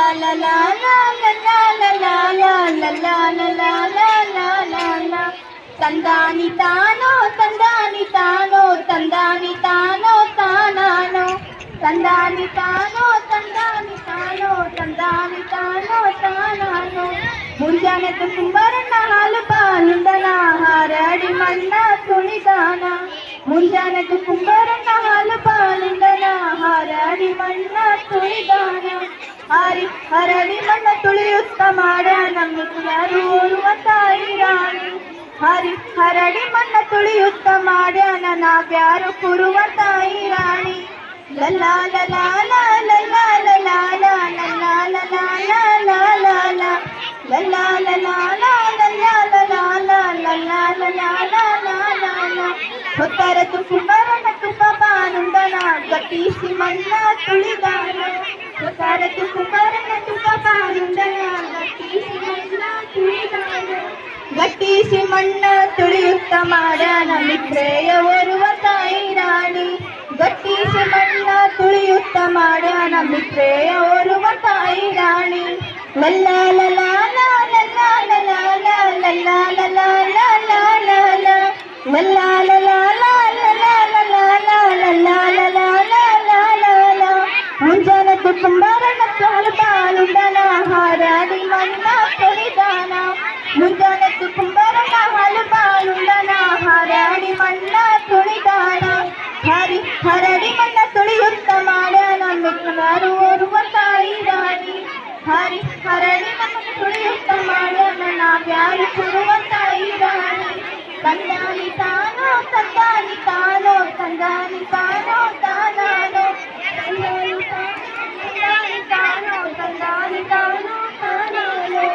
la la la la la la la la la la la la la la la la ತಂದಾನಿ ತಾನೋ ತಂದಾನಿ ತಾನೋ ತಂದಾನಿ ತಾನೋ ತಾನಾನೋ ತಂದಾನಿ ತಾನೋ ತಂದಾನಿ ತಾನೋ ತಂದಾನಿ ತಾನೋ ತಾನಾನೋ ಮುಂಜಾನೆದ್ದು ಕುಂಬಾರಣ್ಣ ಹಾಲು ಪಾಲುಂಡನ ಹಾರಾಡಿ ಮಣ್ಣ ತುಳಿದಾನ ಮುಂಜಾನೆದ್ದು ಕುಂಬಾರಣ್ಣ ಹಾಲು ಪಾಲುಂಡನ ಹಾರಾಡಿ ಮಣ್ಣ ತುಳಿದಾನ ಹರಡಿ ಮಣ್ಣ ತುಳಿಯುತ್ತ ಮಾಡ ನಮ್ಮಿಬ್ಬರು ಓರ್ವ ತಾಯಿ ರಾಣಿ ಹರಡಿ ಮಣ್ಣ ತುಳಿಯುತ್ತ ಮಾಡ್ಯಾನ ನಾವ್ಯಾರು ಕುರುವ ತಾಯಿ ರಾಣಿ ಲಲ್ಲಾ ಲಲಾ ಲಲ್ಲಾ ಲಲಾ ಲಲ್ಲಾ ಲಲಾ ಲಲ್ಲಾ ಲಲ್ಲಾ ಲಲಾ ಲಲ್ಲಾ ಲಲ್ಲಾ ಲಲ್ಲಾ ಹೊತ್ತರತು ಕುಂಬಾರನ ತುಪ್ಪ ಪಾನುಂಡನ ಗಟ್ಟಿಸಿ ಮಣ್ಣ ತುಳಿದಾನ ಹೊತ್ತರತು ಕುಂಬಾರನ ತುಪ್ಪ ಪಾನುಂಡನ ಗಟ್ಟಿಸಿ ಮಣ್ಣ ತುಳಿದಾನ ಗಟ್ಟಿಸಿ ಮಣ್ಣ ತುಳಿಯುತ್ತ ಮಾಡ್ಯಾನ ಮಿತ್ರೆಯ ಓರ್ವ ತಾಯಿ ರಾಣಿ ಗಟ್ಟಿಸಿ ಮಣ್ಣ ತುಳಿಯುತ್ತ ಮಾಡ್ಯಾನ ಮಿತ್ರೆಯ ಓರ್ವ ತಾಯಿ ರಾಣಿ ಲಲ್ಲಾ ಲಲಾ ಲಲ್ಲಾ ಲಲಾ ಲಲ್ಲಾ ಲಲಾ ಲಲ್ಲಾ ಲಲ್ಲಾ ಲಲ್ಲಾ ಲಲ್ಲಾ ಮುಂಜಾನೆದ್ದು ಕುಂಬಾರನ ಹಾಲು ಪಾಲುಂಡನ ಹಾರಾಡಿ ಮಣ್ಣ ತೊಳಿದಾನ ಮುಂಜಾನೆದ್ದು ಕುಂಬಾರನ ಹಾಲು ಪಾಲುಂಡನ ಹಾರಾಡಿ ಮಣ್ಣ ತುಳಿದಾನ ಹರಡಿ ಮಣ್ಣ ತುಳಿಯುತ್ತ ಮಾಡ್ಯಾನ ಮಿತ್ರರು ಓರ್ವ ತಾಯಿ ರಾಣಿ ಹರಡಿ ಮಣ್ಣ ತುಳಿಯುತ್ತ ಮಾಡ್ಯಾನ ನಾವ್ಯಾರು ಕೊಡುವ ತಾಯಿ ರಾಣಿ ತಂದಾನಿ ತಾನೋ ತಂದಾನಿ ತಾನೋ ತಂದಾನಿ ತಾನೋ ತಾನಾನೋ ತಂದಾನಿ ತಾನೋ ತಂದಾನಿ ತಾನೋ ತಾನಾನೋ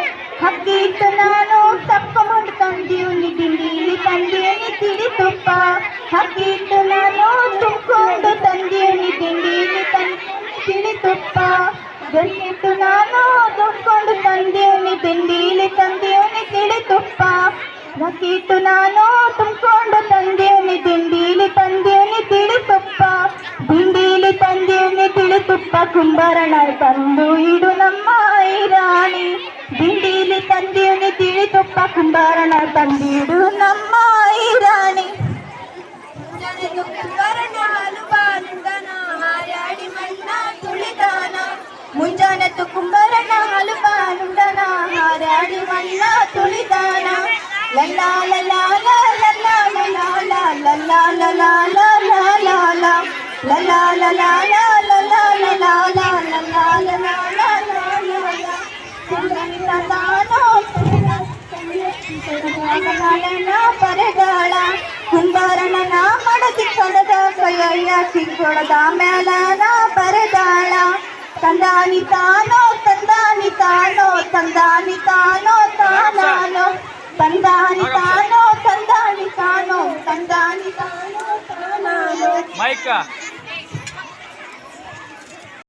ಹಕ್ಕಿತ್ತು ನಾನು ತಪ್ಕೊಂಡು ತಂದೀವ್ನಿ ದಿಂಡೀಲಿ ತಂದೀವ್ನಿ ತಿಳಿ ತುಪ್ಪ ಹಕ್ಕಿತ್ತು ನಾನು ತುಂಬಿಕೊಂಡು ತಂದೀವ್ನಿ ದಿಂಡೀಲಿ ತಿಳಿ ತುಪ್ಪ ಗಟ್ಟಿತ್ತು ನಾನು ತುಂಬಿಕೊಂಡು ತಂದೀವ್ನಿ ದಿಂಡೀಲಿ ತಂದೀವ್ನಿ ತಿಳಿ ತುಪ್ಪ ಹಕ್ಕಿತ್ತು ನಾನು ತುಂಬಿಕೊಂಡು ತಂದೀವ್ನಿ ದಿಂಡೀಲಿ ತಂದೀವ್ನಿ ತಿಳಿ ತುಪ್ಪ ದಿಂಡೀಲಿ ತಂದೀವ್ನಿ ತಿಳಿ ತುಪ್ಪ ಕುಂಬಾರಣ ತಂದು ಇಡು ನಮ್ಮ ರಾಣಿ ದಿಂಡೀಲಿ ತಂದೀವ್ನಿ ತಿಳಿ ತುಪ್ಪ ಕುಂಬಾರಣ ತಂದಿಡು ನಮ್ಮ ರಾಣಿ ಕುಂಬಾರಣ ಹಾಲು ಪಾಲುಂಡನ ಹಾರಾಡಿ ಮಣ್ಣ ತುಳಿದಾನ ಮುಂಜಾನೆದ್ದು ಕುಂಬಾರಣ ಹಾಲು ಪಾಲುಂಡನ ಹಾರಾಡಿ ಮಣ್ಣ ತುಳಿದಾನ ಲಲ್ಲಾ ಲಲ್ಲಾ ಲಲ್ಲಾ ಲಲ್ಲಾ ಲಲ್ಲಾ ಲಲ್ಲಾ ಲಲ್ಲಾ ಲಲ್ಲಾ ಲಲ್ಲಾ ಲಲ್ಲಾ ಪರದಾಳ ಕುಂಬಾರನ ಮಡದಿ ಕೊಡದ ಕೈಯ ಸಿಕ್ಕೊಡದ ಮೇಲನ ಪರದಾಳ ತಂದಾನಿ ತಾನೋ ತಂದಾನಿ ತಾನೋ ತಂದಾನಿ ತಾನೋ ತಾನಾನೋ ತಂದಾನಿ ತಾನೋ ತಂದಾನಿ ತಾನೋ ತಂದಾನಿ ತಾನೋ ತಾನಾನೋ